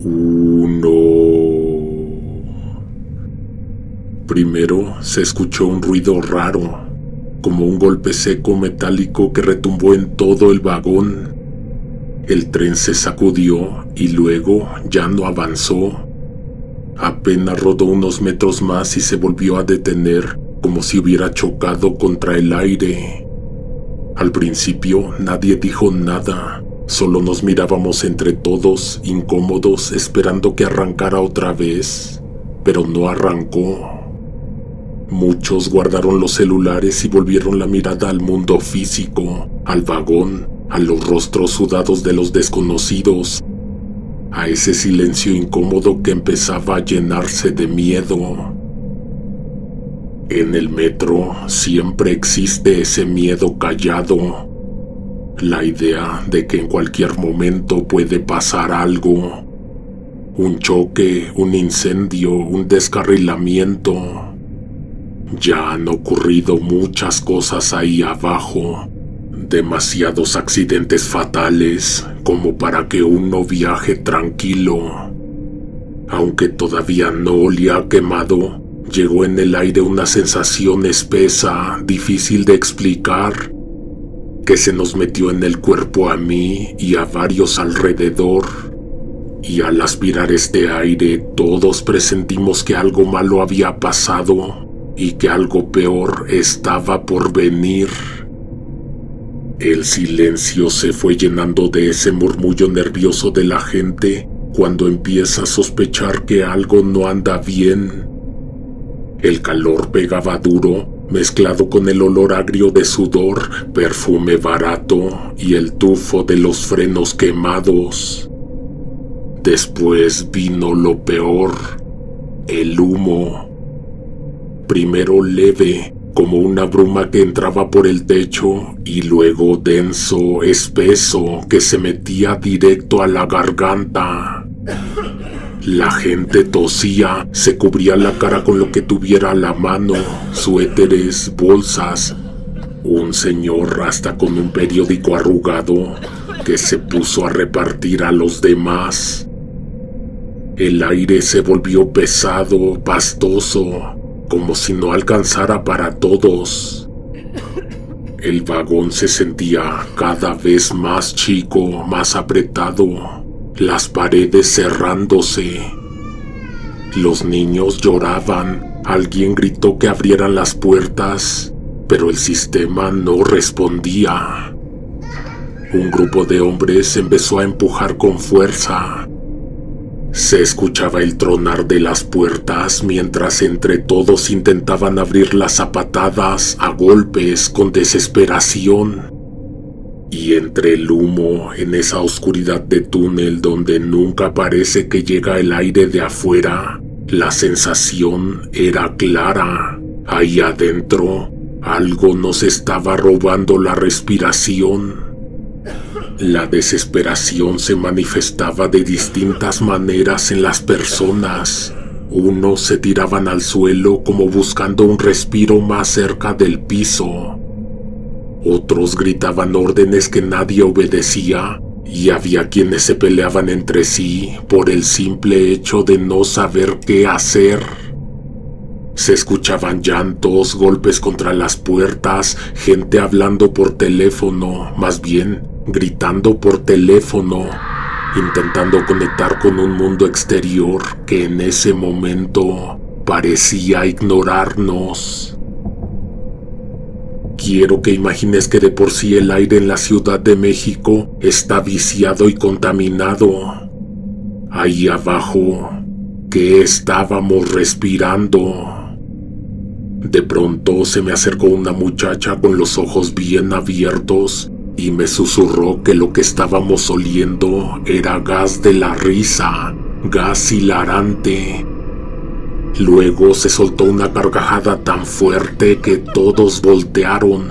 1. Primero se escuchó un ruido raro, como un golpe seco metálico que retumbó en todo el vagón. El tren se sacudió y luego ya no avanzó. Apenas rodó unos metros más y se volvió a detener, como si hubiera chocado contra el aire. Al principio nadie dijo nada, solo nos mirábamos entre todos, incómodos, esperando que arrancara otra vez, pero no arrancó. Muchos guardaron los celulares y volvieron la mirada al mundo físico, al vagón, a los rostros sudados de los desconocidos, a ese silencio incómodo que empezaba a llenarse de miedo. En el metro siempre existe ese miedo callado, la idea de que en cualquier momento puede pasar algo, un choque, un incendio, un descarrilamiento. Ya han ocurrido muchas cosas ahí abajo, demasiados accidentes fatales como para que uno viaje tranquilo. Aunque todavía no olía quemado, llegó en el aire una sensación espesa, difícil de explicar, que se nos metió en el cuerpo a mí y a varios alrededor. Y al aspirar este aire, todos presentimos que algo malo había pasado y que algo peor estaba por venir. El silencio se fue llenando de ese murmullo nervioso de la gente cuando empieza a sospechar que algo no anda bien. El calor pegaba duro, mezclado con el olor agrio de sudor, perfume barato y el tufo de los frenos quemados. Después vino lo peor, el humo. Primero leve, como una bruma que entraba por el techo, y luego denso, espeso, que se metía directo a la garganta. La gente tosía, se cubría la cara con lo que tuviera a la mano, suéteres, bolsas. Un señor hasta con un periódico arrugado que se puso a repartir a los demás. El aire se volvió pesado, pastoso, como si no alcanzara para todos. El vagón se sentía cada vez más chico, más apretado, las paredes cerrándose. Los niños lloraban, alguien gritó que abrieran las puertas, pero el sistema no respondía. Un grupo de hombres empezó a empujar con fuerza. Se escuchaba el tronar de las puertas mientras entre todos intentaban abrirlas a patadas, a golpes, con desesperación. Y entre el humo, en esa oscuridad de túnel donde nunca parece que llega el aire de afuera, la sensación era clara. Ahí adentro, algo nos estaba robando la respiración. La desesperación se manifestaba de distintas maneras en las personas. Unos se tiraban al suelo como buscando un respiro más cerca del piso. Otros gritaban órdenes que nadie obedecía, y había quienes se peleaban entre sí por el simple hecho de no saber qué hacer. Se escuchaban llantos, golpes contra las puertas, gente hablando por teléfono, más bien gritando por teléfono, intentando conectar con un mundo exterior que en ese momento parecía ignorarnos. Quiero que imagines que de por sí el aire en la Ciudad de México está viciado y contaminado. Ahí abajo, ¿qué estábamos respirando? De pronto se me acercó una muchacha con los ojos bien abiertos y me susurró que lo que estábamos oliendo era gas de la risa, gas hilarante. Luego se soltó una carcajada tan fuerte que todos voltearon.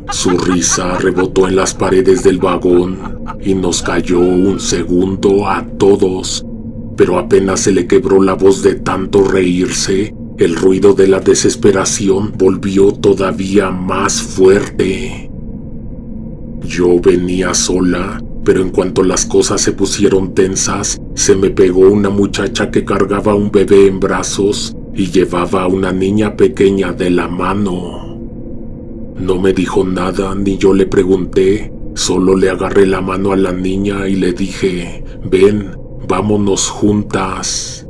Su risa rebotó en las paredes del vagón y nos cayó un segundo a todos, pero apenas se le quebró la voz de tanto reírse, el ruido de la desesperación volvió todavía más fuerte. Yo venía sola, pero en cuanto las cosas se pusieron tensas, se me pegó una muchacha que cargaba a un bebé en brazos y llevaba a una niña pequeña de la mano. No me dijo nada ni yo le pregunté, solo le agarré la mano a la niña y le dije, ven, vámonos juntas.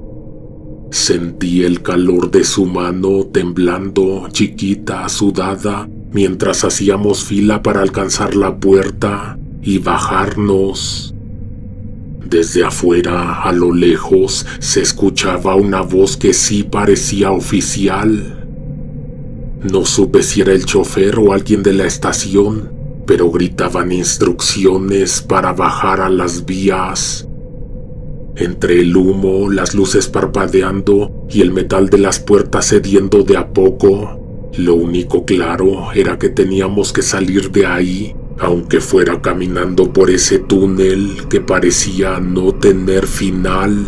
Sentí el calor de su mano temblando, chiquita, sudada, mientras hacíamos fila para alcanzar la puerta y bajarnos. Desde afuera, a lo lejos, se escuchaba una voz que sí parecía oficial. No supe si era el chofer o alguien de la estación, pero gritaban instrucciones para bajar a las vías. Entre el humo, las luces parpadeando y el metal de las puertas cediendo de a poco, lo único claro era que teníamos que salir de ahí, aunque fuera caminando por ese túnel que parecía no tener final.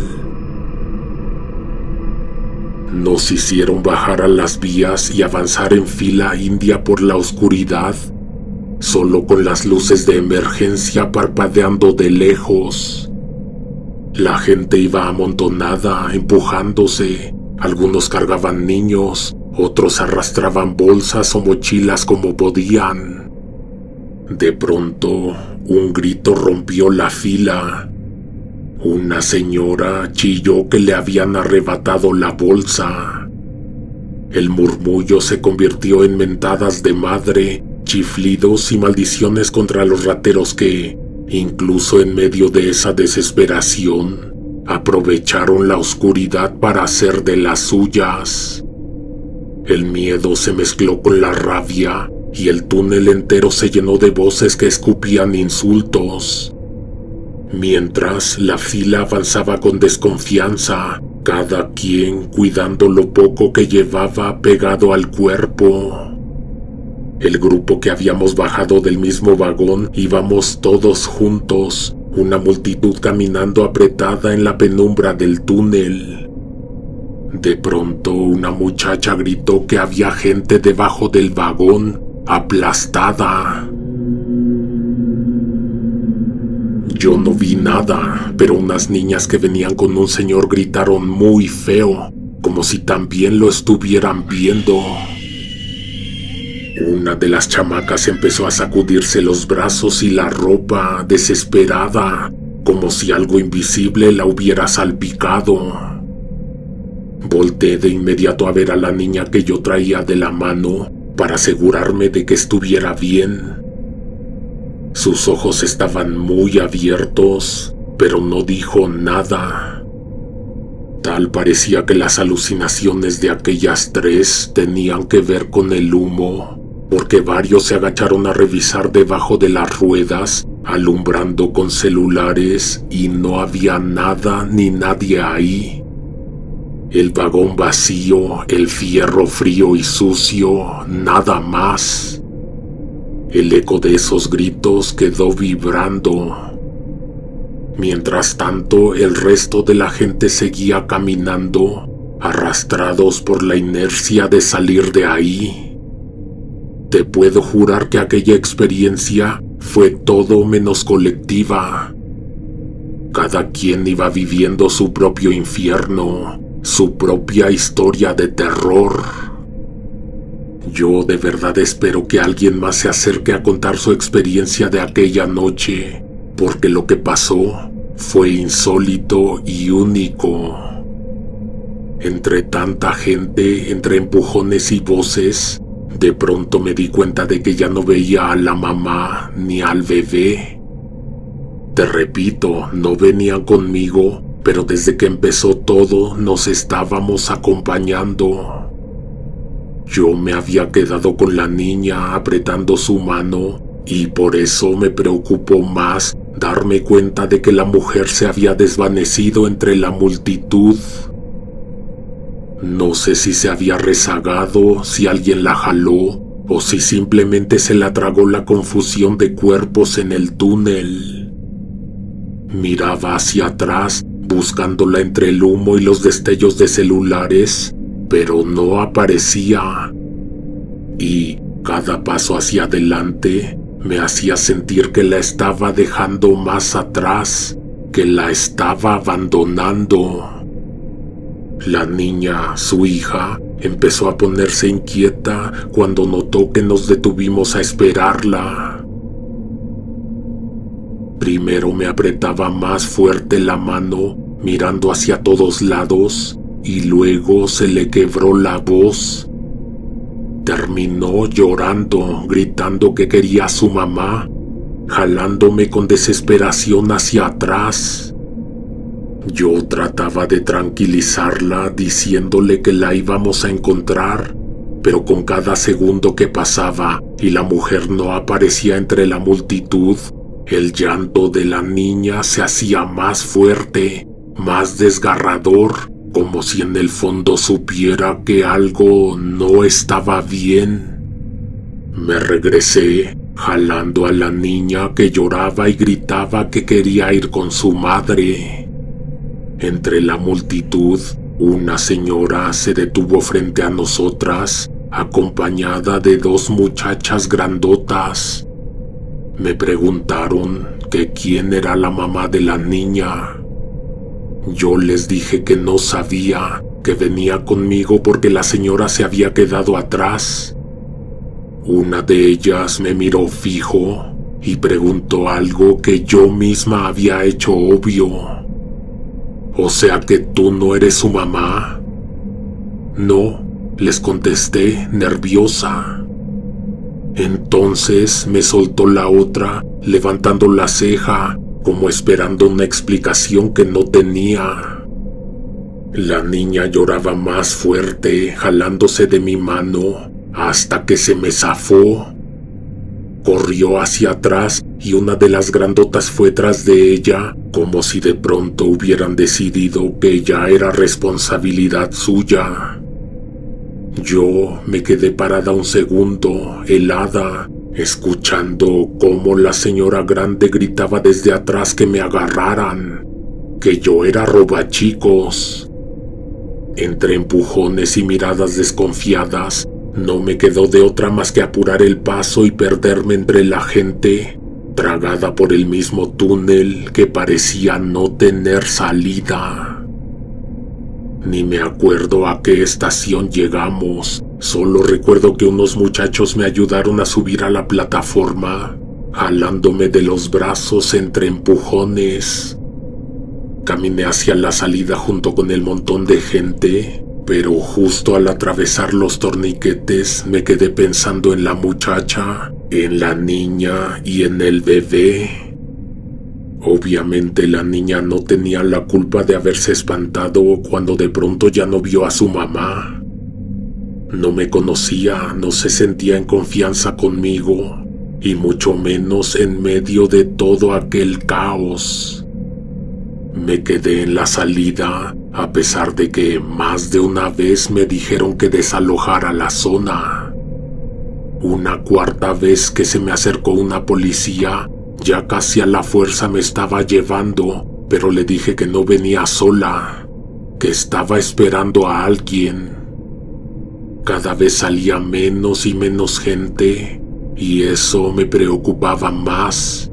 Nos hicieron bajar a las vías y avanzar en fila india por la oscuridad, solo con las luces de emergencia parpadeando de lejos. La gente iba amontonada, empujándose. Algunos cargaban niños, otros arrastraban bolsas o mochilas como podían. De pronto, un grito rompió la fila. Una señora chilló que le habían arrebatado la bolsa. El murmullo se convirtió en mentadas de madre, chiflidos y maldiciones contra los rateros que, incluso en medio de esa desesperación, aprovecharon la oscuridad para hacer de las suyas. El miedo se mezcló con la rabia y el túnel entero se llenó de voces que escupían insultos. Mientras la fila avanzaba con desconfianza, cada quien cuidando lo poco que llevaba pegado al cuerpo. El grupo que habíamos bajado del mismo vagón íbamos todos juntos, una multitud caminando apretada en la penumbra del túnel. De pronto una muchacha gritó que había gente debajo del vagón, aplastada. Yo no vi nada, pero unas niñas que venían con un señor gritaron muy feo, como si también lo estuvieran viendo. Una de las chamacas empezó a sacudirse los brazos y la ropa, desesperada, como si algo invisible la hubiera salpicado. Volteé de inmediato a ver a la niña que yo traía de la mano para asegurarme de que estuviera bien. Sus ojos estaban muy abiertos, pero no dijo nada. Tal parecía que las alucinaciones de aquellas tres tenían que ver con el humo, porque varios se agacharon a revisar debajo de las ruedas, alumbrando con celulares, y no había nada ni nadie ahí. El vagón vacío, el fierro frío y sucio, nada más. El eco de esos gritos quedó vibrando. Mientras tanto, el resto de la gente seguía caminando, arrastrados por la inercia de salir de ahí. Te puedo jurar que aquella experiencia fue todo menos colectiva. Cada quien iba viviendo su propio infierno, su propia historia de terror. Yo de verdad espero que alguien más se acerque a contar su experiencia de aquella noche, porque lo que pasó fue insólito y único. Entre tanta gente, entre empujones y voces, de pronto me di cuenta de que ya no veía a la mamá ni al bebé. Te repito, no venían conmigo, pero desde que empezó todo nos estábamos acompañando. Yo me había quedado con la niña apretando su mano y por eso me preocupó más darme cuenta de que la mujer se había desvanecido entre la multitud. No sé si se había rezagado, si alguien la jaló o si simplemente se la tragó la confusión de cuerpos en el túnel. Miraba hacia atrás buscándola entre el humo y los destellos de celulares, pero no aparecía. Y cada paso hacia adelante me hacía sentir que la estaba dejando más atrás, que la estaba abandonando. La niña, su hija, empezó a ponerse inquieta cuando notó que nos detuvimos a esperarla. Primero me apretaba más fuerte la mano, mirando hacia todos lados, y luego se le quebró la voz. Terminó llorando, gritando que quería a su mamá, jalándome con desesperación hacia atrás. Yo trataba de tranquilizarla, diciéndole que la íbamos a encontrar, pero con cada segundo que pasaba y la mujer no aparecía entre la multitud, el llanto de la niña se hacía más fuerte, más desgarrador, como si en el fondo supiera que algo no estaba bien. Me regresé, jalando a la niña que lloraba y gritaba que quería ir con su madre. Entre la multitud, una señora se detuvo frente a nosotras, acompañada de dos muchachas grandotas. Me preguntaron que quién era la mamá de la niña. Yo les dije que no sabía, que venía conmigo porque la señora se había quedado atrás. Una de ellas me miró fijo y preguntó algo que yo misma había hecho obvio. «¿O sea que tú no eres su mamá?» «No», les contesté, nerviosa. Entonces me soltó la otra, levantando la ceja, como esperando una explicación que no tenía. La niña lloraba más fuerte, jalándose de mi mano, hasta que se me zafó. Corrió hacia atrás y una de las grandotas fue tras de ella, como si de pronto hubieran decidido que ya era responsabilidad suya. Yo me quedé parada un segundo, helada, escuchando cómo la señora grande gritaba desde atrás que me agarraran, que yo era robachicos. Entre empujones y miradas desconfiadas, no me quedó de otra más que apurar el paso y perderme entre la gente, tragada por el mismo túnel que parecía no tener salida. Ni me acuerdo a qué estación llegamos, solo recuerdo que unos muchachos me ayudaron a subir a la plataforma, jalándome de los brazos entre empujones. Caminé hacia la salida junto con el montón de gente, pero justo al atravesar los torniquetes me quedé pensando en la muchacha, en la niña y en el bebé. Obviamente la niña no tenía la culpa de haberse espantado cuando de pronto ya no vio a su mamá. No me conocía, no se sentía en confianza conmigo, y mucho menos en medio de todo aquel caos. Me quedé en la salida, a pesar de que más de una vez me dijeron que desalojara la zona. Una cuarta vez que se me acercó una policía, ya casi a la fuerza me estaba llevando, pero le dije que no venía sola, que estaba esperando a alguien. Cada vez salía menos y menos gente, y eso me preocupaba más.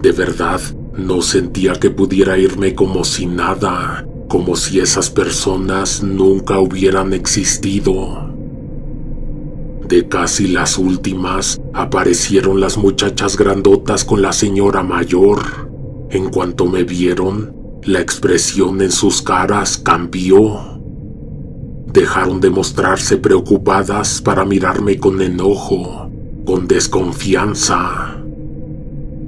De verdad, no sentía que pudiera irme como si nada, como si esas personas nunca hubieran existido. De casi las últimas, aparecieron las muchachas grandotas con la señora mayor. En cuanto me vieron, la expresión en sus caras cambió. Dejaron de mostrarse preocupadas para mirarme con enojo, con desconfianza.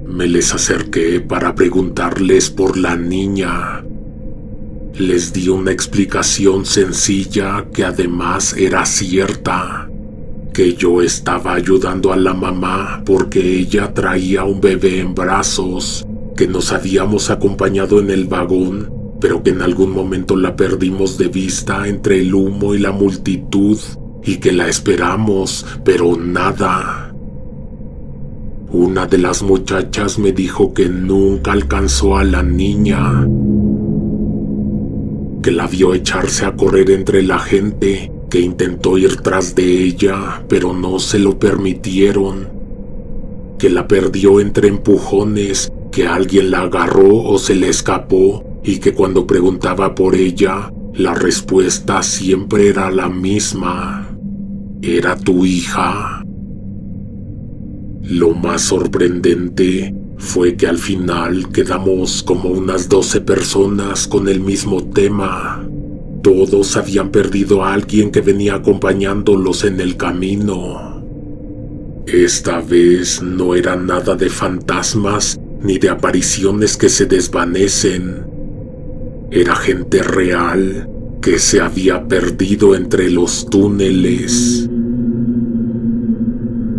Me les acerqué para preguntarles por la niña. Les di una explicación sencilla que además era cierta, que yo estaba ayudando a la mamá porque ella traía un bebé en brazos, que nos habíamos acompañado en el vagón, pero que en algún momento la perdimos de vista entre el humo y la multitud, y que la esperamos, pero nada. Una de las muchachas me dijo que nunca alcanzó a la niña, que la vio echarse a correr entre la gente, que intentó ir tras de ella, pero no se lo permitieron. que la perdió entre empujones, que alguien la agarró o se le escapó y que cuando preguntaba por ella, la respuesta siempre era la misma. ¿Era tu hija? Lo más sorprendente fue que al final quedamos como unas 12 personas con el mismo tema. Todos habían perdido a alguien que venía acompañándolos en el camino. Esta vez no era nada de fantasmas ni de apariciones que se desvanecen. Era gente real que se había perdido entre los túneles.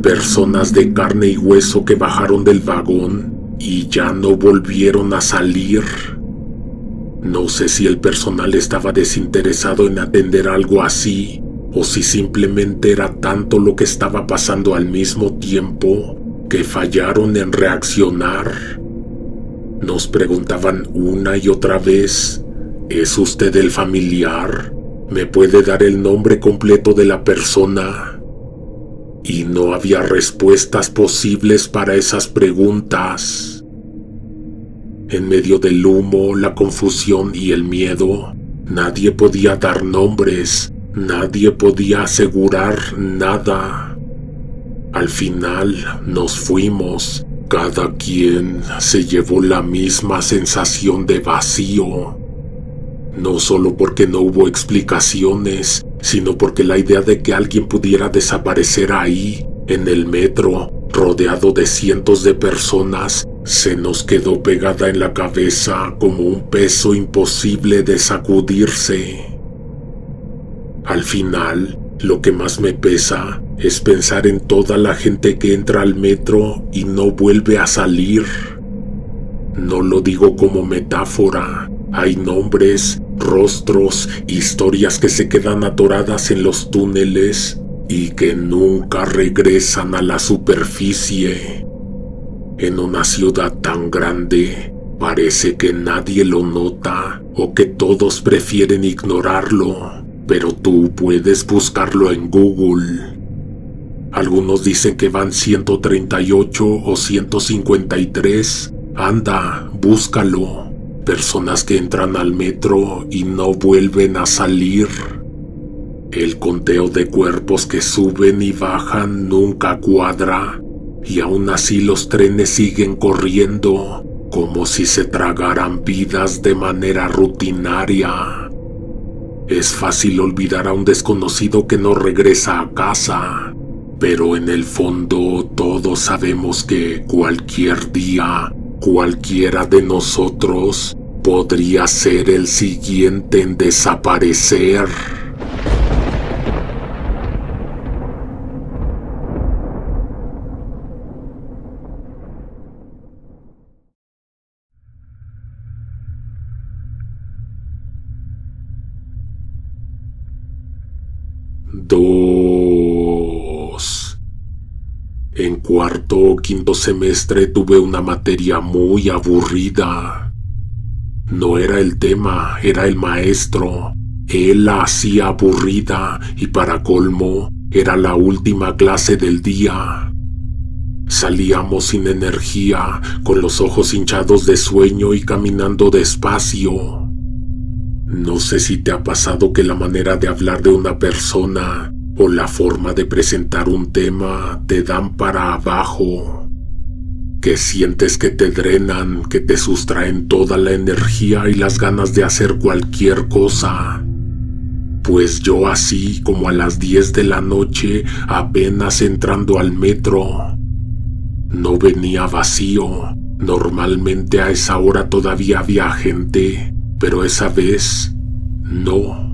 Personas de carne y hueso que bajaron del vagón y ya no volvieron a salir. No sé si el personal estaba desinteresado en atender algo así, o si simplemente era tanto lo que estaba pasando al mismo tiempo que fallaron en reaccionar. Nos preguntaban una y otra vez: ¿es usted el familiar? ¿Me puede dar el nombre completo de la persona? Y no había respuestas posibles para esas preguntas. En medio del humo, la confusión y el miedo, nadie podía dar nombres, nadie podía asegurar nada. Al final nos fuimos. Cada quien se llevó la misma sensación de vacío. No solo porque no hubo explicaciones, sino porque la idea de que alguien pudiera desaparecer ahí, en el metro, rodeado de cientos de personas, se nos quedó pegada en la cabeza como un peso imposible de sacudirse. Al final, lo que más me pesa es pensar en toda la gente que entra al metro y no vuelve a salir. No lo digo como metáfora. Hay nombres, rostros, historias que se quedan atoradas en los túneles y que nunca regresan a la superficie. En una ciudad tan grande, parece que nadie lo nota o que todos prefieren ignorarlo, pero tú puedes buscarlo en Google. Algunos dicen que van 138 o 153. Anda, búscalo. Personas que entran al metro y no vuelven a salir. El conteo de cuerpos que suben y bajan nunca cuadra, y aún así los trenes siguen corriendo, como si se tragaran vidas de manera rutinaria. Es fácil olvidar a un desconocido que no regresa a casa, pero en el fondo todos sabemos que cualquier día, cualquiera de nosotros podría ser el siguiente en desaparecer. En cuarto o quinto semestre tuve una materia muy aburrida. No era el tema, era el maestro. Él la hacía aburrida y para colmo era la última clase del día. Salíamos sin energía, con los ojos hinchados de sueño y caminando despacio. No sé si te ha pasado que la manera de hablar de una persona o la forma de presentar un tema te dan para abajo, que sientes que te drenan, que te sustraen toda la energía y las ganas de hacer cualquier cosa. Pues yo así como a las 10 de la noche, apenas entrando al metro. No venía vacío, normalmente a esa hora todavía había gente, pero esa vez no.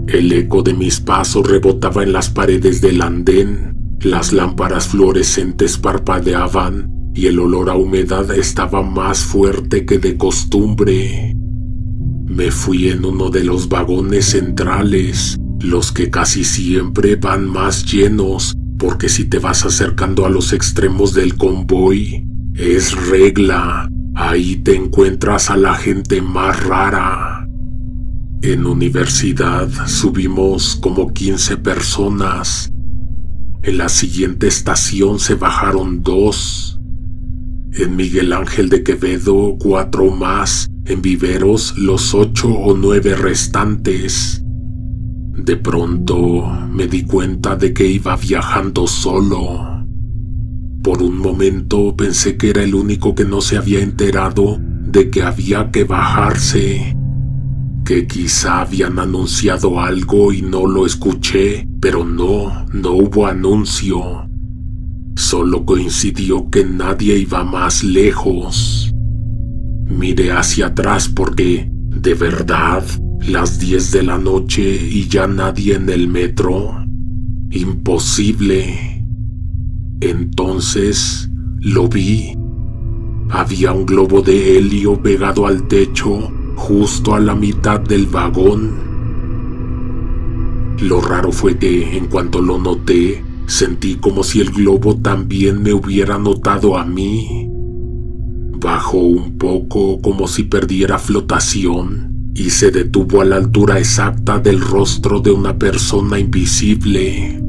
El eco de mis pasos rebotaba en las paredes del andén, las lámparas fluorescentes parpadeaban y el olor a humedad estaba más fuerte que de costumbre. Me fui en uno de los vagones centrales, los que casi siempre van más llenos, porque si te vas acercando a los extremos del convoy, es regla, ahí te encuentras a la gente más rara. En universidad subimos como 15 personas. En la siguiente estación se bajaron 2. En Miguel Ángel de Quevedo 4 más. En Viveros los 8 o 9 restantes. De pronto me di cuenta de que iba viajando solo. Por un momento pensé que era el único que no se había enterado de que había que bajarse, que quizá habían anunciado algo y no lo escuché, pero no hubo anuncio. Solo coincidió que nadie iba más lejos. Miré hacia atrás porque, de verdad, las 10 de la noche y ya nadie en el metro. Imposible. Entonces lo vi. Había un globo de helio pegado al techo, justo a la mitad del vagón. Lo raro fue que, en cuanto lo noté, sentí como si el globo también me hubiera notado a mí. Bajó un poco como si perdiera flotación y se detuvo a la altura exacta del rostro de una persona invisible.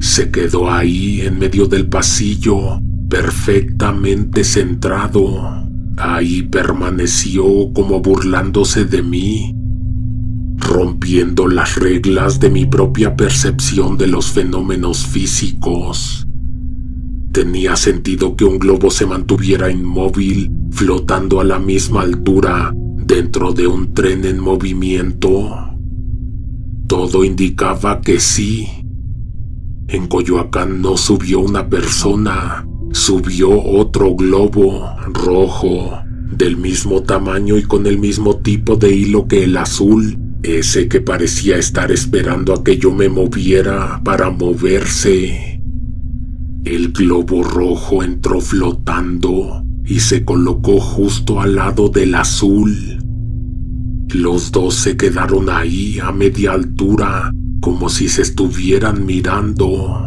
Se quedó ahí en medio del pasillo, perfectamente centrado. Ahí permaneció como burlándose de mí, rompiendo las reglas de mi propia percepción de los fenómenos físicos. Tenía sentido que un globo se mantuviera inmóvil, flotando a la misma altura, dentro de un tren en movimiento. Todo indicaba que sí. En Coyoacán no subió una persona, subió otro globo rojo, del mismo tamaño y con el mismo tipo de hilo que el azul, ese que parecía estar esperando a que yo me moviera para moverse. El globo rojo entró flotando y se colocó justo al lado del azul. Los dos se quedaron ahí a media altura, como si se estuvieran mirando.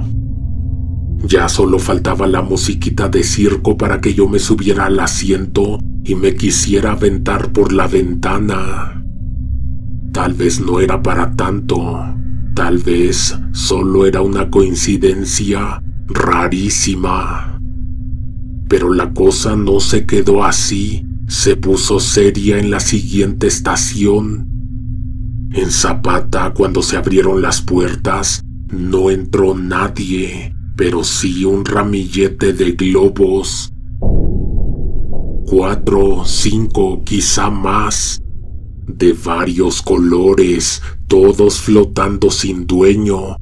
Ya solo faltaba la musiquita de circo para que yo me subiera al asiento y me quisiera aventar por la ventana. Tal vez no era para tanto, tal vez solo era una coincidencia rarísima. Pero la cosa no se quedó así, se puso seria en la siguiente estación. En Zapata, cuando se abrieron las puertas, no entró nadie, pero sí un ramillete de globos. 4, 5, quizá más, de varios colores, todos flotando sin dueño,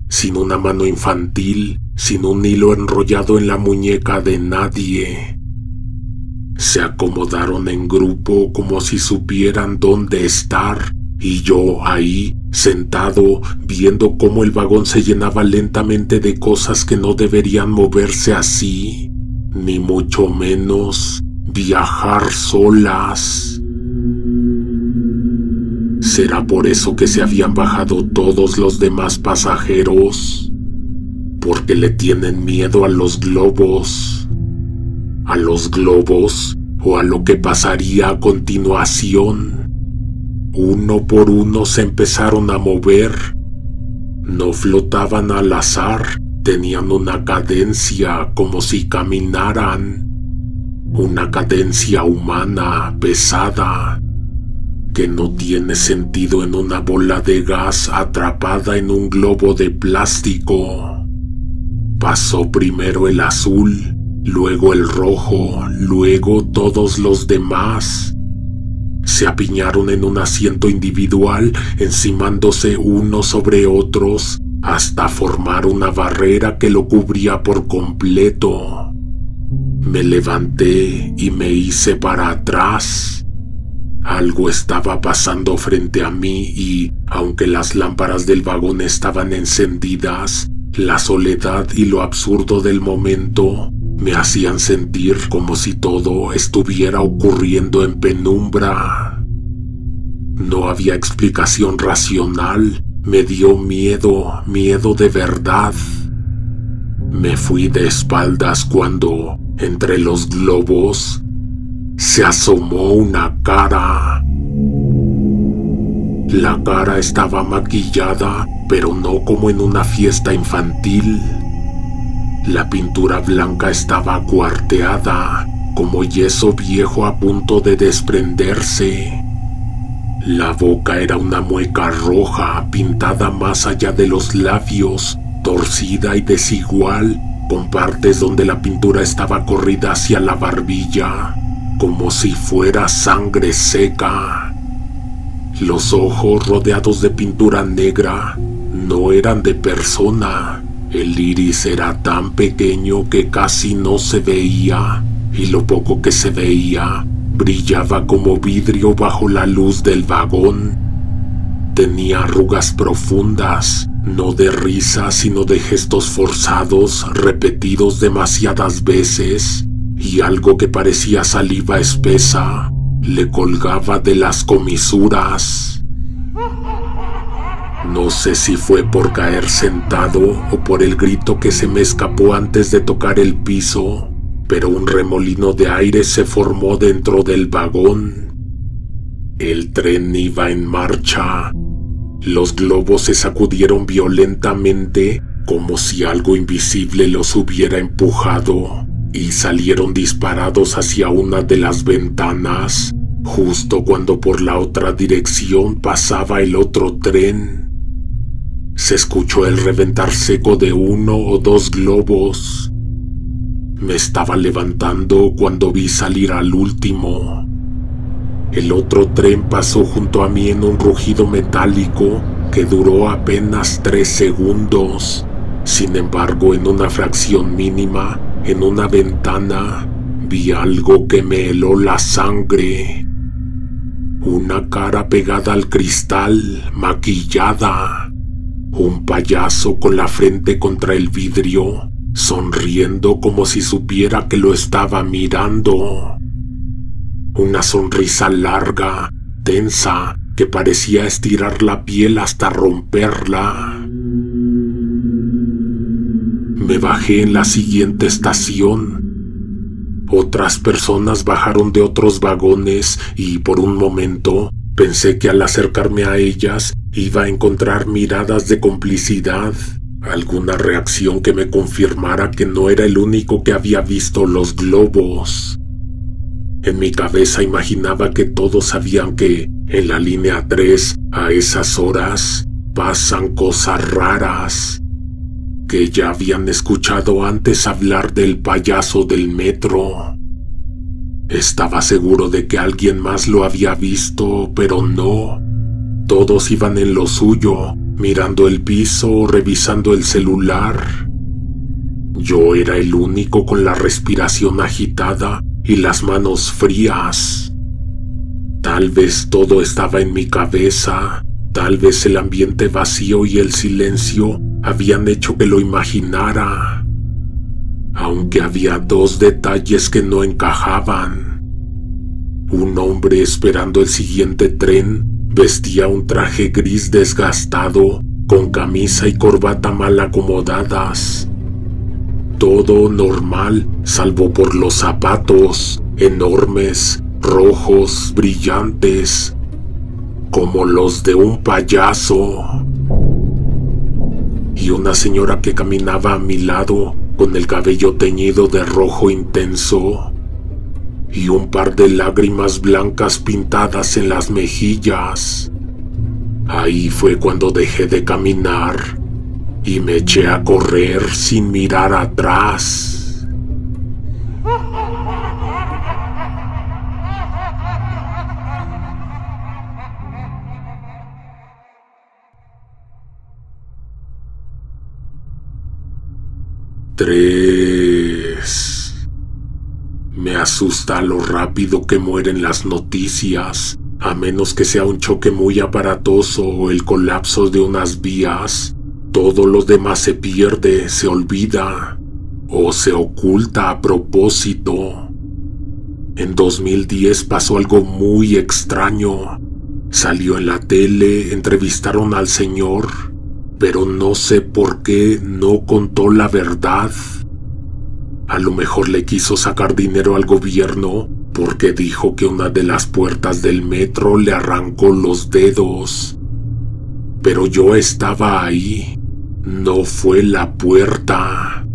sin una mano infantil, sin un hilo enrollado en la muñeca de nadie. Se acomodaron en grupo como si supieran dónde estar. Y yo ahí, sentado, viendo cómo el vagón se llenaba lentamente de cosas que no deberían moverse así, ni mucho menos viajar solas. ¿Será por eso que se habían bajado todos los demás pasajeros? Porque le tienen miedo a los globos. ¿A los globos o a lo que pasaría a continuación? Uno por uno se empezaron a mover. No flotaban al azar, tenían una cadencia como si caminaran. Una cadencia humana, pesada, que no tiene sentido en una bola de gas atrapada en un globo de plástico. Pasó primero el azul, luego el rojo, luego todos los demás. Se apiñaron en un asiento individual, encimándose unos sobre otros, hasta formar una barrera que lo cubría por completo. Me levanté y me hice para atrás. Algo estaba pasando frente a mí y, aunque las lámparas del vagón estaban encendidas, la soledad y lo absurdo del momento me hacían sentir como si todo estuviera ocurriendo en penumbra. No había explicación racional, me dio miedo de verdad. Me fui de espaldas cuando, entre los globos, se asomó una cara. La cara estaba maquillada pero no como en una fiesta infantil. La pintura blanca estaba cuarteada, como yeso viejo a punto de desprenderse. La boca era una mueca roja, pintada más allá de los labios, torcida y desigual, con partes donde la pintura estaba corrida hacia la barbilla, como si fuera sangre seca. Los ojos, rodeados de pintura negra, no eran de persona. El iris era tan pequeño que casi no se veía, y lo poco que se veía brillaba como vidrio bajo la luz del vagón. Tenía arrugas profundas, no de risa, sino de gestos forzados, repetidos demasiadas veces, y algo que parecía saliva espesa le colgaba de las comisuras. No sé si fue por caer sentado o por el grito que se me escapó antes de tocar el piso, pero un remolino de aire se formó dentro del vagón. El tren iba en marcha. Los globos se sacudieron violentamente, como si algo invisible los hubiera empujado, y salieron disparados hacia una de las ventanas, justo cuando por la otra dirección pasaba el otro tren. Se escuchó el reventar seco de uno o dos globos. Me estaba levantando cuando vi salir al último. El otro tren pasó junto a mí en un rugido metálico que duró apenas 3 segundos. Sin embargo, en una fracción mínima, en una ventana, vi algo que me heló la sangre. Una cara pegada al cristal, maquillada. Un payaso con la frente contra el vidrio, sonriendo como si supiera que lo estaba mirando. Una sonrisa larga, tensa, que parecía estirar la piel hasta romperla. Me bajé en la siguiente estación. Otras personas bajaron de otros vagones y por un momento pensé que al acercarme a ellas iba a encontrar miradas de complicidad, alguna reacción que me confirmara que no era el único que había visto los globos. En mi cabeza imaginaba que todos sabían que en la línea 3, a esas horas, pasan cosas raras, que ya habían escuchado antes hablar del payaso del metro. Estaba seguro de que alguien más lo había visto, pero no. Todos iban en lo suyo, mirando el piso o revisando el celular. Yo era el único con la respiración agitada y las manos frías. Tal vez todo estaba en mi cabeza, tal vez el ambiente vacío y el silencio habían hecho que lo imaginara. Aunque había 2 detalles que no encajaban. Un hombre esperando el siguiente tren vestía un traje gris desgastado, con camisa y corbata mal acomodadas. Todo normal, salvo por los zapatos, enormes, rojos, brillantes, como los de un payaso. Y una señora que caminaba a mi lado, con el cabello teñido de rojo intenso, y un par de lágrimas blancas pintadas en las mejillas. Ahí fue cuando dejé de caminar y me eché a correr sin mirar atrás. Tres. Me asusta lo rápido que mueren las noticias, a menos que sea un choque muy aparatoso o el colapso de unas vías. Todo lo demás se pierde, se olvida o se oculta a propósito. En 2010 pasó algo muy extraño. Salió en la tele, entrevistaron al señor, pero no sé por qué no contó la verdad. A lo mejor le quiso sacar dinero al gobierno porque dijo que una de las puertas del metro le arrancó los dedos. pero yo estaba ahí. No fue la puerta.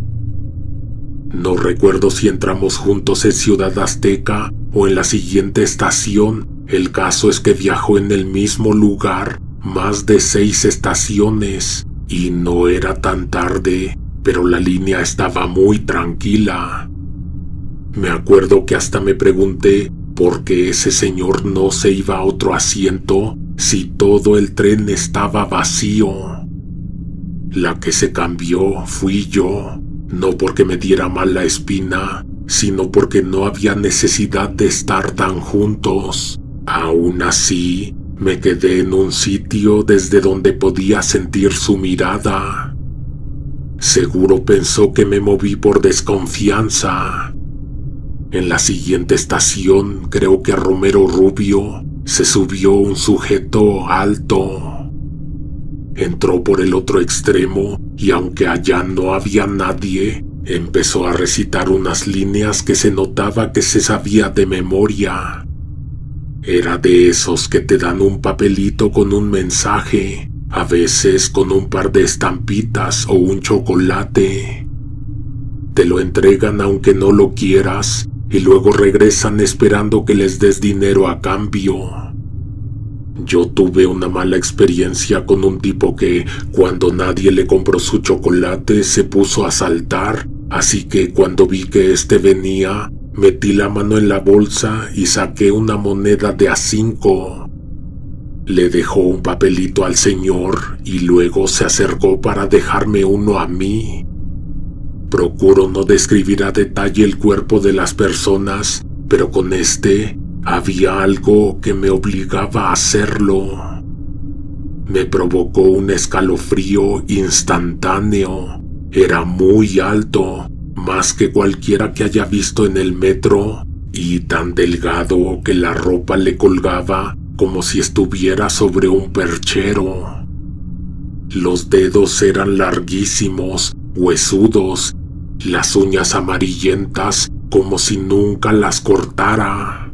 No recuerdo si entramos juntos en Ciudad Azteca o en la siguiente estación. El caso es que viajó en el mismo lugar más de 6 estaciones y no era tan tarde, pero la línea estaba muy tranquila. Me acuerdo que hasta me pregunté por qué ese señor no se iba a otro asiento si todo el tren estaba vacío. La que se cambió fui yo, no porque me diera mala espina, sino porque no había necesidad de estar tan juntos. Aún así, me quedé en un sitio desde donde podía sentir su mirada. Seguro pensó que me moví por desconfianza. En la siguiente estación, creo que a Romero Rubio, se subió un sujeto alto. Entró por el otro extremo y aunque allá no había nadie, empezó a recitar unas líneas que se notaba que se sabía de memoria. Era de esos que te dan un papelito con un mensaje, a veces con un par de estampitas o un chocolate. Te lo entregan aunque no lo quieras y luego regresan esperando que les des dinero a cambio. Yo tuve una mala experiencia con un tipo que, cuando nadie le compró su chocolate, se puso a saltar, así que cuando vi que este venía, metí la mano en la bolsa y saqué una moneda de a 5. Le dejó un papelito al señor y luego se acercó para dejarme uno a mí. Procuro no describir a detalle el cuerpo de las personas, pero con este había algo que me obligaba a hacerlo. Me provocó un escalofrío instantáneo. Era muy alto, más que cualquiera que haya visto en el metro, y tan delgado que la ropa le colgaba como si estuviera sobre un perchero. Los dedos eran larguísimos, huesudos, las uñas amarillentas como si nunca las cortara.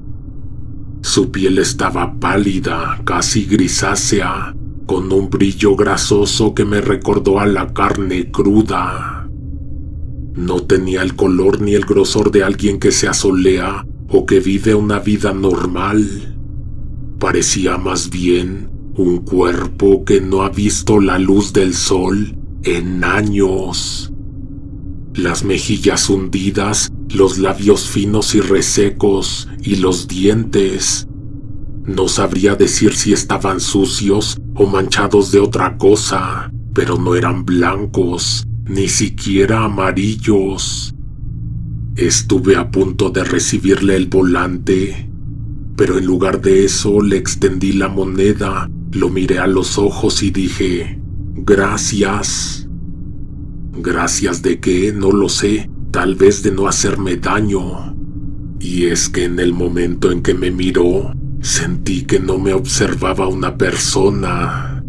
Su piel estaba pálida, casi grisácea, con un brillo grasoso que me recordó a la carne cruda. No tenía el color ni el grosor de alguien que se asolea o que vive una vida normal. Parecía más bien un cuerpo que no ha visto la luz del sol en años. Las mejillas hundidas, los labios finos y resecos, y los dientes. No sabría decir si estaban sucios o manchados de otra cosa, pero no eran blancos, ni siquiera amarillos. Estuve a punto de recibirle el volante, pero en lugar de eso le extendí la moneda, lo miré a los ojos y dije, «Gracias». ¿Gracias de qué? No lo sé, tal vez de no hacerme daño. Y es que en el momento en que me miró, sentí que no me observaba una persona,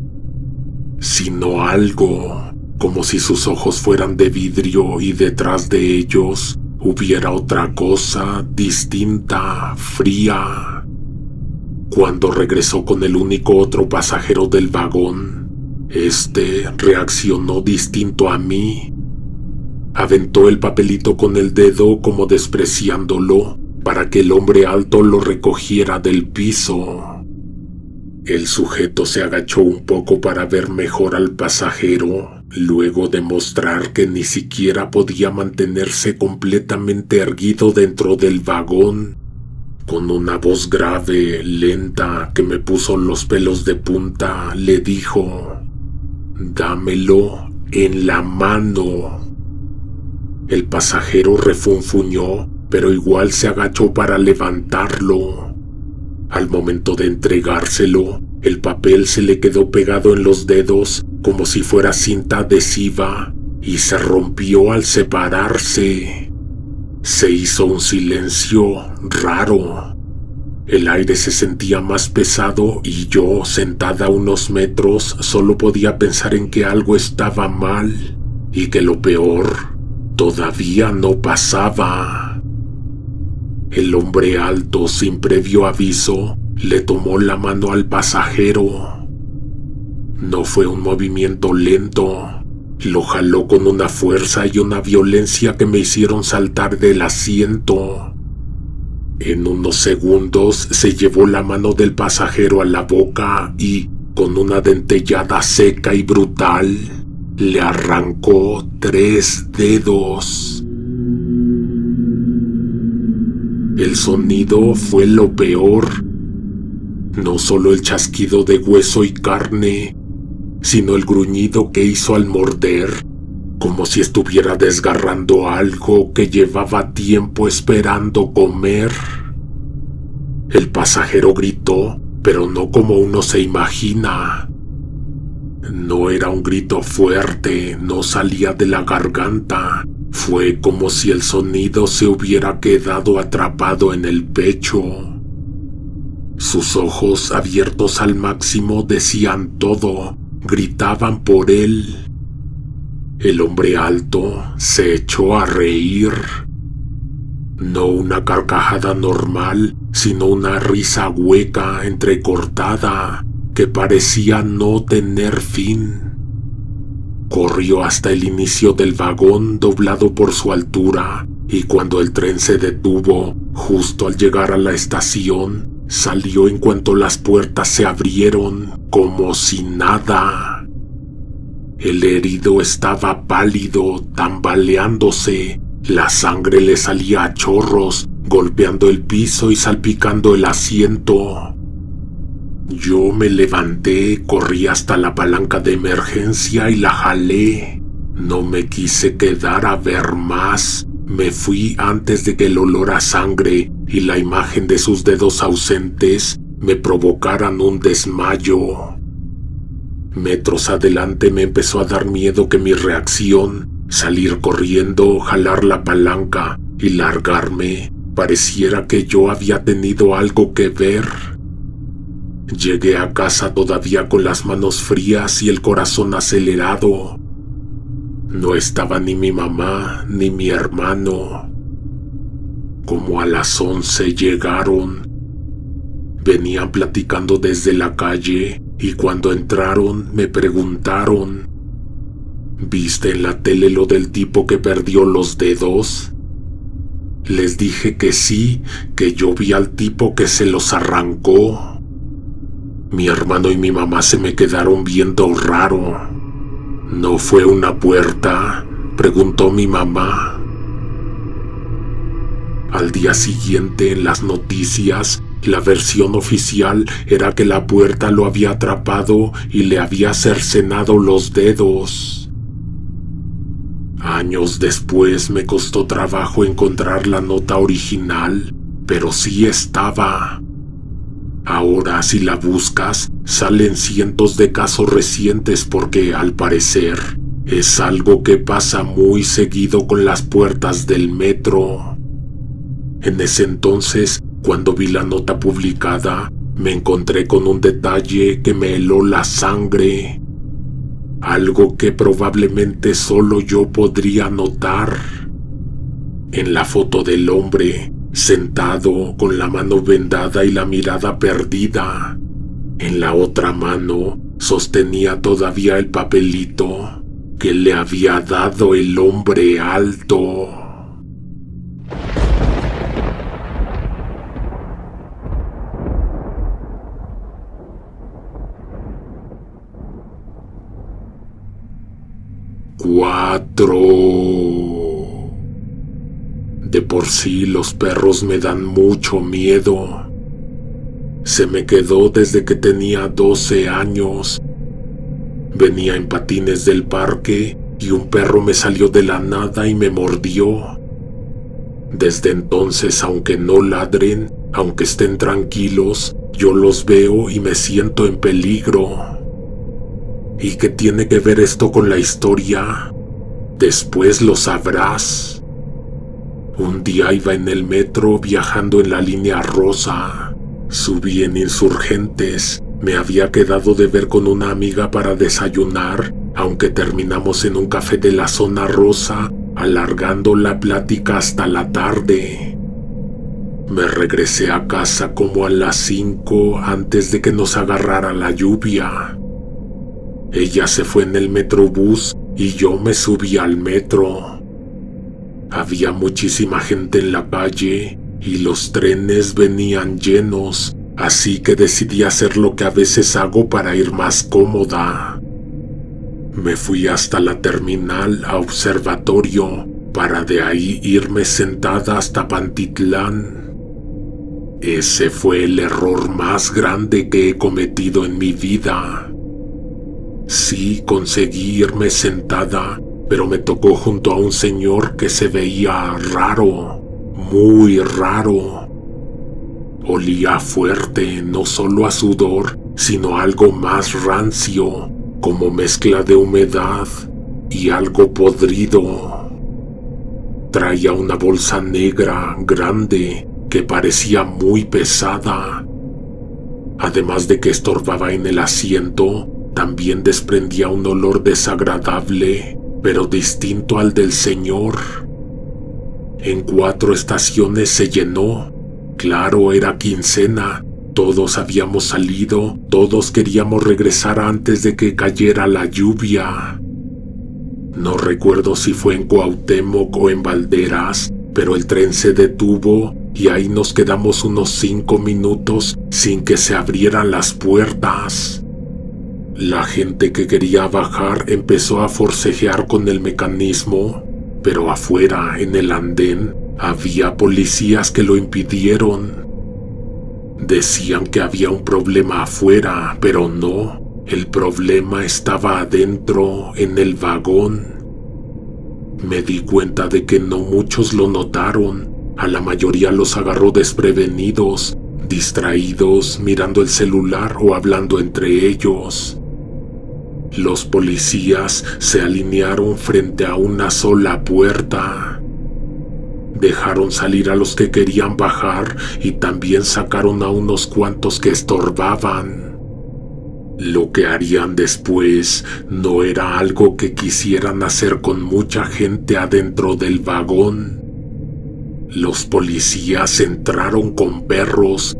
sino algo, como si sus ojos fueran de vidrio y detrás de ellos hubiera otra cosa distinta, fría. Cuando regresó con el único otro pasajero del vagón, este reaccionó distinto a mí. Aventó el papelito con el dedo como despreciándolo para que el hombre alto lo recogiera del piso. El sujeto se agachó un poco para ver mejor al pasajero, luego de mostrar que ni siquiera podía mantenerse completamente erguido dentro del vagón. Con una voz grave, lenta, que me puso los pelos de punta, le dijo, «Dámelo en la mano». El pasajero refunfuñó, pero igual se agachó para levantarlo. Al momento de entregárselo, el papel se le quedó pegado en los dedos como si fuera cinta adhesiva y se rompió al separarse. Se hizo un silencio raro. El aire se sentía más pesado y yo, sentada a unos metros, solo podía pensar en que algo estaba mal y que lo peor todavía no pasaba. El hombre alto, sin previo aviso, le tomó la mano al pasajero. No fue un movimiento lento. Lo jaló con una fuerza y una violencia que me hicieron saltar del asiento. En unos segundos se llevó la mano del pasajero a la boca y, con una dentellada seca y brutal, le arrancó 3 dedos. El sonido fue lo peor. No solo el chasquido de hueso y carne, sino el gruñido que hizo al morder, como si estuviera desgarrando algo que llevaba tiempo esperando comer. El pasajero gritó, pero no como uno se imagina. No era un grito fuerte, no salía de la garganta. Fue como si el sonido se hubiera quedado atrapado en el pecho. Sus ojos, abiertos al máximo, decían todo, gritaban por él. El hombre alto se echó a reír. No una carcajada normal, sino una risa hueca, entrecortada, que parecía no tener fin. Corrió hasta el inicio del vagón, doblado por su altura, y cuando el tren se detuvo, justo al llegar a la estación, salió en cuanto las puertas se abrieron, como si nada. El herido estaba pálido, tambaleándose. La sangre le salía a chorros, golpeando el piso y salpicando el asiento. Yo me levanté, corrí hasta la palanca de emergencia y la jalé. No me quise quedar a ver más. Me fui antes de que el olor a sangre y la imagen de sus dedos ausentes me provocaran un desmayo. Metros adelante me empezó a dar miedo que mi reacción, salir corriendo, jalar la palanca y largarme, pareciera que yo había tenido algo que ver. Llegué a casa todavía con las manos frías y el corazón acelerado. No estaba ni mi mamá ni mi hermano. Como a las 11 llegaron. Venían platicando desde la calle y cuando entraron me preguntaron: ¿viste en la tele lo del tipo que perdió los dedos? Les dije que sí, que yo vi al tipo que se los arrancó. Mi hermano y mi mamá se me quedaron viendo raro. ¿No fue una puerta?, preguntó mi mamá. Al día siguiente, en las noticias, la versión oficial era que la puerta lo había atrapado y le había cercenado los dedos. Años después me costó trabajo encontrar la nota original, pero sí estaba. Ahora, si la buscas, salen cientos de casos recientes porque, al parecer, es algo que pasa muy seguido con las puertas del metro. En ese entonces, cuando vi la nota publicada, me encontré con un detalle que me heló la sangre. Algo que probablemente solo yo podría notar. En la foto del hombre, sentado, con la mano vendada y la mirada perdida, en la otra mano sostenía todavía el papelito que le había dado el hombre alto. De por sí los perros me dan mucho miedo. Se me quedó desde que tenía 12 años. Venía en patines del parque y un perro me salió de la nada y me mordió. Desde entonces, aunque no ladren, aunque estén tranquilos, yo los veo y me siento en peligro. ¿Y qué tiene que ver esto con la historia? Después lo sabrás. Un día iba en el metro viajando en la línea rosa. Subí en Insurgentes. Me había quedado de ver con una amiga para desayunar, aunque terminamos en un café de la zona rosa, alargando la plática hasta la tarde. Me regresé a casa como a las 5 antes de que nos agarrara la lluvia. Ella se fue en el metrobús y yo me subí al metro. Había muchísima gente en la calle y los trenes venían llenos, así que decidí hacer lo que a veces hago para ir más cómoda. Me fui hasta la terminal a Observatorio para de ahí irme sentada hasta Pantitlán. Ese fue el error más grande que he cometido en mi vida. Sí, conseguí irme sentada, pero me tocó junto a un señor que se veía raro, muy raro. Olía fuerte, no solo a sudor, sino a algo más rancio, como mezcla de humedad y algo podrido. Traía una bolsa negra grande que parecía muy pesada. Además de que estorbaba en el asiento, también desprendía un olor desagradable, pero distinto al del señor. En 4 estaciones se llenó. Claro, era quincena. Todos habíamos salido, todos queríamos regresar antes de que cayera la lluvia. No recuerdo si fue en Cuauhtémoc o en Valderas, pero el tren se detuvo y ahí nos quedamos unos 5 minutos sin que se abrieran las puertas. La gente que quería bajar empezó a forcejear con el mecanismo, pero afuera, en el andén, había policías que lo impidieron. Decían que había un problema afuera, pero no, el problema estaba adentro, en el vagón. Me di cuenta de que no muchos lo notaron, a la mayoría los agarró desprevenidos, distraídos, mirando el celular o hablando entre ellos. Los policías se alinearon frente a una sola puerta. Dejaron salir a los que querían bajar y también sacaron a unos cuantos que estorbaban. Lo que harían después no era algo que quisieran hacer con mucha gente adentro del vagón. Los policías entraron con perros,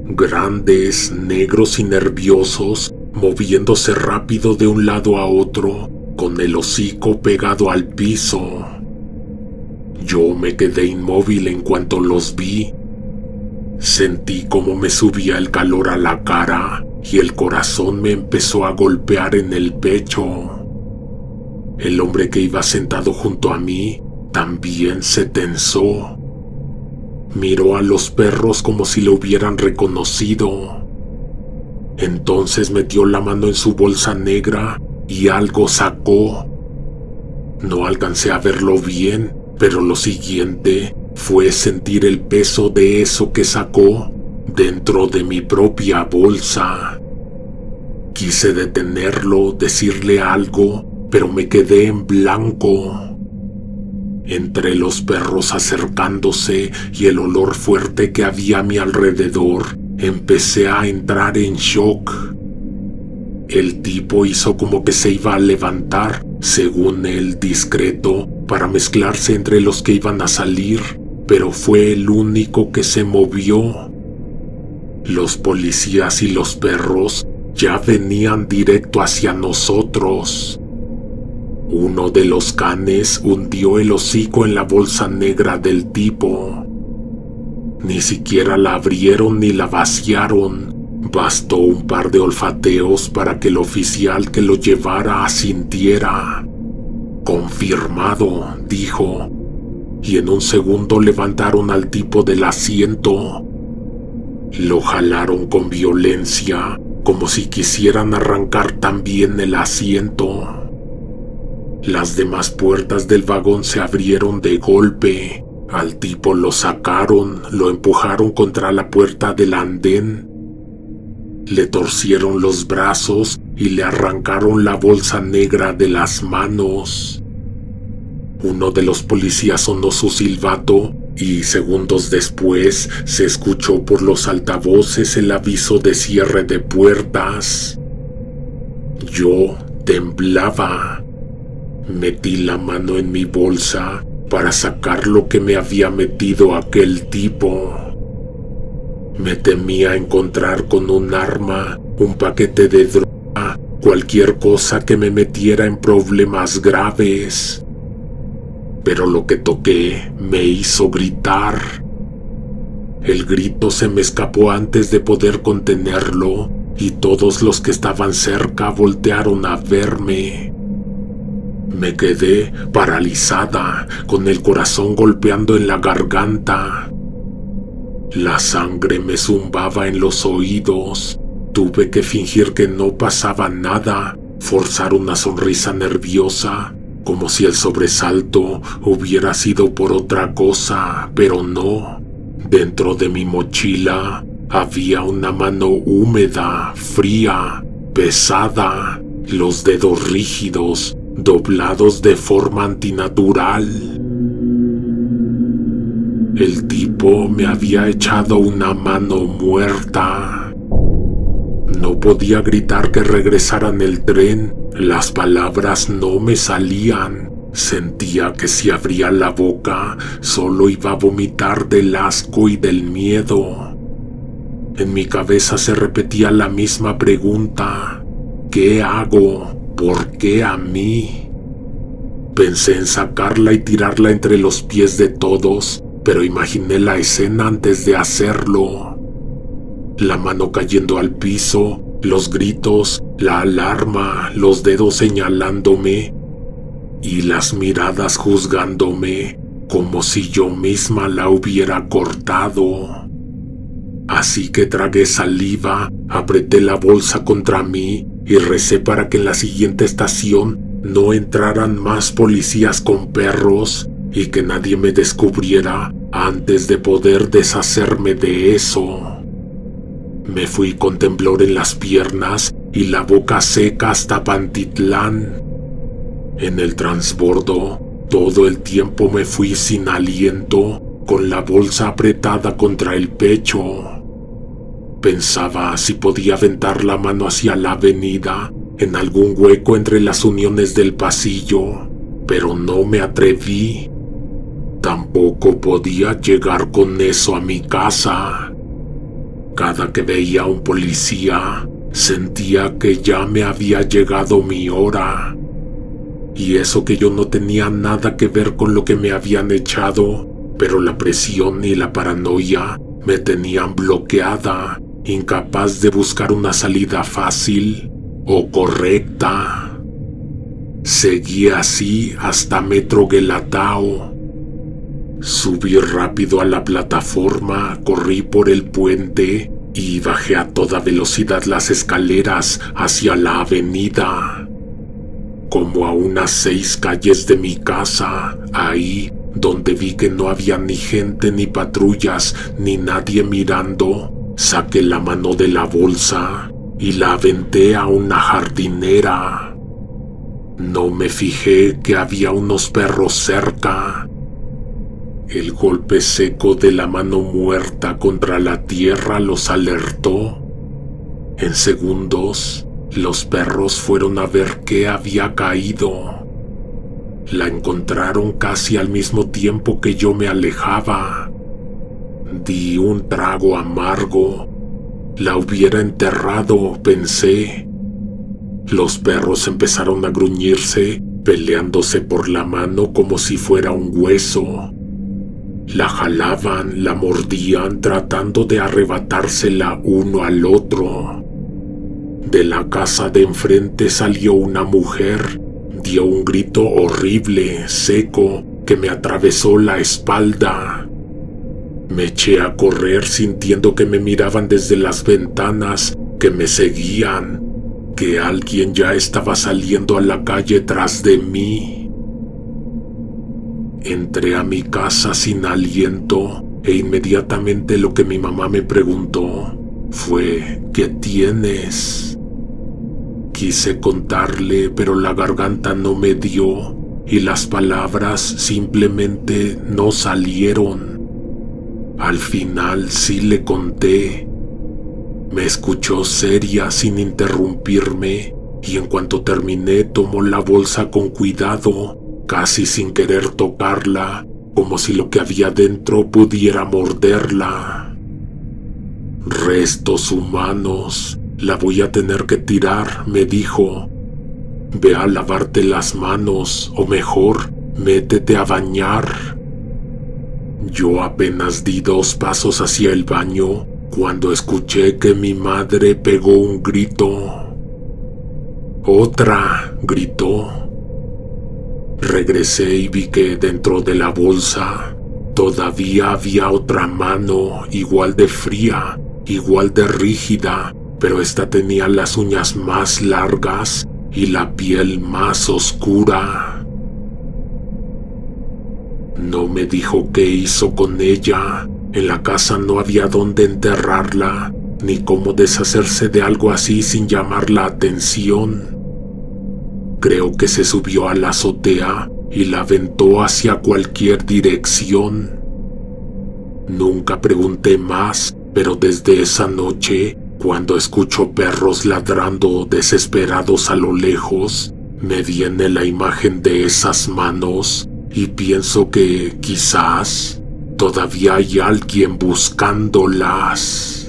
grandes, negros y nerviosos, moviéndose rápido de un lado a otro, con el hocico pegado al piso. Yo me quedé inmóvil en cuanto los vi. Sentí como me subía el calor a la cara y el corazón me empezó a golpear en el pecho. El hombre que iba sentado junto a mí también se tensó. Miró a los perros como si lo hubieran reconocido. Entonces metió la mano en su bolsa negra y algo sacó. No alcancé a verlo bien, pero lo siguiente fue sentir el peso de eso que sacó dentro de mi propia bolsa. Quise detenerlo, decirle algo, pero me quedé en blanco. Entre los perros acercándose y el olor fuerte que había a mi alrededor, empecé a entrar en shock. El tipo hizo como que se iba a levantar, según él discreto, para mezclarse entre los que iban a salir, pero fue el único que se movió. Los policías y los perros ya venían directo hacia nosotros. Uno de los canes hundió el hocico en la bolsa negra del tipo. Ni siquiera la abrieron ni la vaciaron. Bastó un par de olfateos para que el oficial que lo llevara asintiera. «Confirmado», dijo, y en un segundo levantaron al tipo del asiento. Lo jalaron con violencia, como si quisieran arrancar también el asiento. Las demás puertas del vagón se abrieron de golpe. Al tipo lo sacaron, lo empujaron contra la puerta del andén. Le torcieron los brazos y le arrancaron la bolsa negra de las manos. Uno de los policías sonó su silbato y segundos después se escuchó por los altavoces el aviso de cierre de puertas. Yo temblaba. Metí la mano en mi bolsa para sacar lo que me había metido aquel tipo. Me temía encontrar con un arma, un paquete de droga cualquier cosa que me metiera en problemas graves. Pero lo que toqué me hizo gritar. El grito se me escapó antes de poder contenerlo y todos los que estaban cerca voltearon a verme. Me quedé paralizada, con el corazón golpeando en la garganta. La sangre me zumbaba en los oídos. Tuve que fingir que no pasaba nada, forzar una sonrisa nerviosa, como si el sobresalto hubiera sido por otra cosa, pero no. Dentro de mi mochila había una mano húmeda, fría, pesada, los dedos rígidos, doblados de forma antinatural. El tipo me había echado una mano muerta. No podía gritar que regresaran el tren. Las palabras no me salían. Sentía que si abría la boca, solo iba a vomitar del asco y del miedo. En mi cabeza se repetía la misma pregunta: ¿qué hago? ¿Por qué a mí? Pensé en sacarla y tirarla entre los pies de todos, pero imaginé la escena antes de hacerlo. La mano cayendo al piso, los gritos, la alarma, los dedos señalándome y las miradas juzgándome como si yo misma la hubiera cortado. Así que tragué saliva, apreté la bolsa contra mí y recé para que en la siguiente estación no entraran más policías con perros y que nadie me descubriera antes de poder deshacerme de eso. Me fui con temblor en las piernas y la boca seca hasta Pantitlán. En el transbordo, todo el tiempo me fui sin aliento, con la bolsa apretada contra el pecho. Pensaba si podía aventar la mano hacia la avenida, en algún hueco entre las uniones del pasillo, pero no me atreví. Tampoco podía llegar con eso a mi casa. Cada que veía a un policía, sentía que ya me había llegado mi hora. Y eso que yo no tenía nada que ver con lo que me habían echado, pero la presión y la paranoia me tenían bloqueada, incapaz de buscar una salida fácil o correcta. Seguí así hasta Metro Guelatao. Subí rápido a la plataforma, corrí por el puente y bajé a toda velocidad las escaleras hacia la avenida. Como a unas 6 calles de mi casa, ahí donde vi que no había ni gente, ni patrullas, ni nadie mirando, saqué la mano de la bolsa y la aventé a una jardinera. No me fijé que había unos perros cerca. El golpe seco de la mano muerta contra la tierra los alertó. En segundos, los perros fueron a ver qué había caído. La encontraron casi al mismo tiempo que yo me alejaba. Di un trago amargo. La hubiera enterrado, pensé. Los perros empezaron a gruñirse, peleándose por la mano como si fuera un hueso. La jalaban, la mordían, tratando de arrebatársela uno al otro. De la casa de enfrente salió una mujer. Dio un grito horrible, seco, que me atravesó la espalda. Me eché a correr sintiendo que me miraban desde las ventanas, que me seguían, que alguien ya estaba saliendo a la calle tras de mí. Entré a mi casa sin aliento e inmediatamente lo que mi mamá me preguntó fue: ¿qué tienes? Quise contarle, pero la garganta no me dio y las palabras simplemente no salieron. Al final sí le conté. Me escuchó seria sin interrumpirme y en cuanto terminé tomó la bolsa con cuidado, casi sin querer tocarla, como si lo que había dentro pudiera morderla. Restos humanos, La voy a tener que tirar, me dijo. Ve a lavarte las manos, o mejor, métete a bañar. Yo apenas di 2 pasos hacia el baño cuando escuché que mi madre pegó un grito. ¡Otra!, gritó. Regresé y vi que dentro de la bolsa todavía había otra mano igual de fría, igual de rígida, pero esta tenía las uñas más largas y la piel más oscura. No me dijo qué hizo con ella. En la casa no había dónde enterrarla, ni cómo deshacerse de algo así sin llamar la atención. Creo que se subió a la azotea y la aventó hacia cualquier dirección. Nunca pregunté más, pero desde esa noche, cuando escucho perros ladrando desesperados a lo lejos, me viene la imagen de esas manos y pienso que quizás todavía hay alguien buscándolas.